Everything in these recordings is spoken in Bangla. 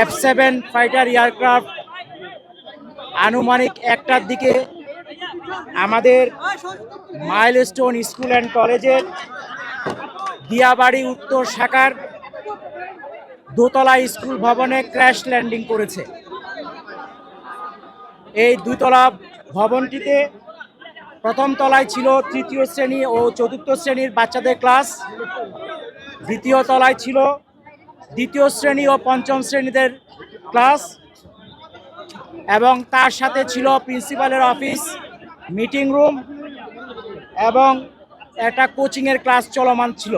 F7 ফাইটার এয়ারক্রাফট আনুমানিক 1টার দিকে আমাদের মাইলস্টোন স্কুল অ্যান্ড কলেজের দিয়াবাড়ি উত্তর শাখার দোতলা স্কুল ভবনে ক্র্যাশ ল্যান্ডিং করেছে। এই দুতলা ভবনটিতে প্রথম তলায় ছিল তৃতীয় শ্রেণী ও চতুর্থ শ্রেণীর বাচ্চাদের ক্লাস, দ্বিতীয় তলায় ছিল দ্বিতীয় শ্রেণী ও পঞ্চম শ্রেণীদের ক্লাস, এবং তার সাথে ছিল প্রিন্সিপালের অফিস, মিটিং রুম এবং একটা কোচিংয়ের ক্লাস চলমান ছিল।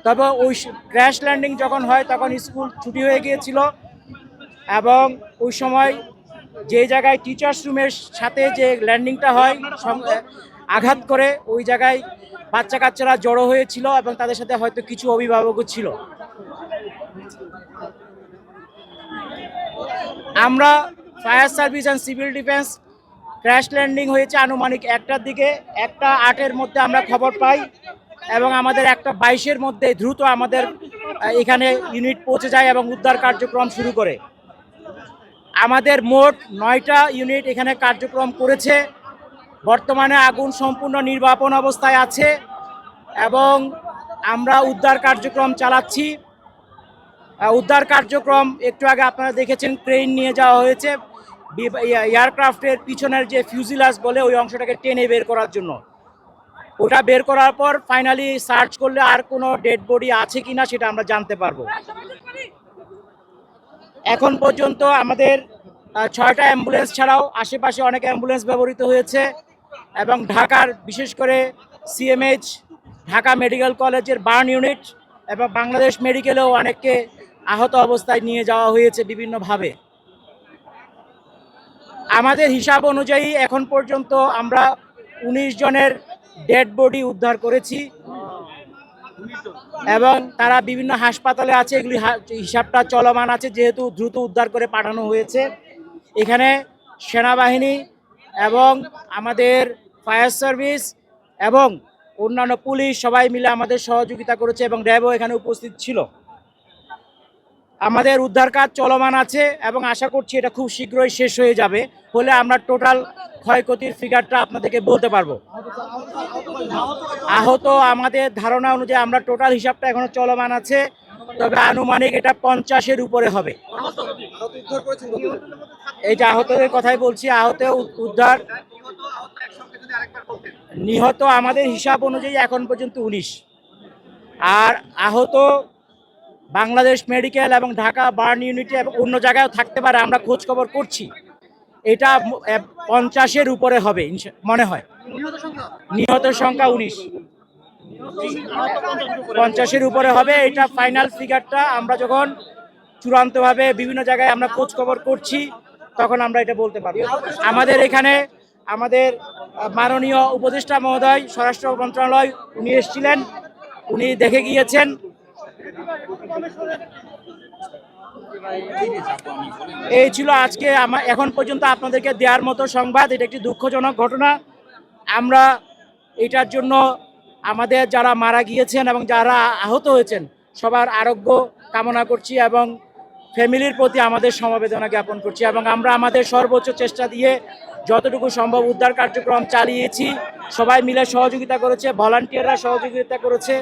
তবে ওই ক্র্যাশ ল্যান্ডিং যখন হয় তখন স্কুল ছুটি হয়ে গিয়েছিল, এবং ওই সময় যে জায়গায় টিচার্স রুমের সাথে যে ল্যান্ডিংটা হয় আঘাত করে ওই জায়গায় বাচ্চা কাচ্চারা জড়ো হয়েছিল এবং তাদের সাথে হয়তো কিছু অভিভাবকও ছিল। আমরা fire service and civil defence crash landing হয়েছে আনুমানিক 1টার দিকে, 1:08-এর মধ্যে আমরা খবর পাই এবং আমাদের 1:22-এর মধ্যে দ্রুত আমাদের এখানে ইউনিট পৌঁছে যায় এবং উদ্ধার কার্যক্রম শুরু করে। আমাদের মোট 9টা ইউনিট এখানে কার্যক্রম করেছে। বর্তমানে আগুন সম্পূর্ণ নির্বাপন অবস্থায় আছে এবং আমরা উদ্ধার কার্যক্রম চালাচ্ছি। উদ্ধার কার্যক্রম একটু আগে আপনারা দেখেছেন, ক্রেন নিয়ে যাওয়া হয়েছে এয়ারক্রাফটের পিছনের যে ফিউজিলাস বলে ওই অংশটাকে টেনে বের করার জন্য। ওটা বের করার পর ফাইনালি সার্চ করলে আর কোনো ডেড বডি আছে কিনা সেটা আমরা জানতে পারবো। এখন পর্যন্ত আমাদের 6টা অ্যাম্বুলেন্স ছাড়াও আশেপাশে অনেক অ্যাম্বুলেন্স ব্যবহৃত হয়েছে এবং ঢাকার বিশেষ করে সিএমএইচ ঢাকা মেডিকেল কলেজের বার্ন ইউনিট এবং বাংলাদেশ মেডিকেলেও অনেককে আহত অবস্থায় নিয়ে যাওয়া হয়েছে বিভিন্নভাবে। আমাদের হিসাব অনুযায়ী এখন পর্যন্ত আমরা 19 জনের ডেড বডি উদ্ধার করেছি এবং তারা বিভিন্ন হাসপাতালে আছে। এগুলি হিসাবটা চলমান আছে যেহেতু দ্রুত উদ্ধার করে পাঠানো হয়েছে। এখানে সেনাবাহিনী এবং আমাদের ফায়ার সার্ভিস এবং অন্যান্য পুলিশ সবাই মিলে আমাদের সহযোগিতা করেছে এবং র্যাবও এখানে উপস্থিত ছিল। আমাদের উদ্ধার কাজ চলমান আছে এবং আশা করছি এটা খুব শীঘ্রই শেষ হয়ে যাবে, হলে আমরা টোটাল ক্ষয়ক্ষতির ফিগারটা আপনাদেরকে বলতে পারবো। আহত আমাদের ধারণা অনুযায়ী আমরা টোটাল হিসাবটা এখনো চলমান আছে, তবে আনুমানিক এটা 50-এর উপরে হবে। এই যে আহতদের কথাই বলছি, আহত উদ্ধার নিহত আমাদের হিসাব অনুযায়ী এখন পর্যন্ত 19, আর আহত বাংলাদেশ মেডিকেল এবং ঢাকা বার্ন ইউনিটে এবং অন্য জায়গায়ও থাকতে পারে, আমরা খোঁজ খবর করছি। এটা 50-এর উপরে হবে মনে হয়। নিহতের সংখ্যা 19, 50-এর উপরে হবে। এটা ফাইনাল ফিগারটা আমরা যখন চূড়ান্তভাবে বিভিন্ন জায়গায় আমরা খোঁজ খবর করছি তখন আমরা এটা বলতে পারবো। আমাদের এখানে আমাদের মাননীয় উপদেষ্টা মহোদয় স্বরাষ্ট্র মন্ত্রণালয় উনি এসেছিলেন, উনি দেখে গিয়েছেন। এই ছিল আজকে এখন পর্যন্ত আপনাদেরকে দেওয়ার মতো সংবাদ। এটা একটি দুঃখজনক ঘটনা। আমরা এটার জন্য আমাদের যারা মারা গিয়েছেন এবং যারা আহত হয়েছেন সবার আরোগ্য কামনা করছি এবং ফ্যামিলির প্রতি আমাদের সমবেদনা জ্ঞাপন করছি, এবং আমরা আমাদের সর্বোচ্চ চেষ্টা দিয়ে যতটুকু সম্ভব উদ্ধার কার্যক্রম চালিয়েছি। সবাই মিলে সহযোগিতা করেছে, ভলান্টিয়াররা সহযোগিতা করেছে,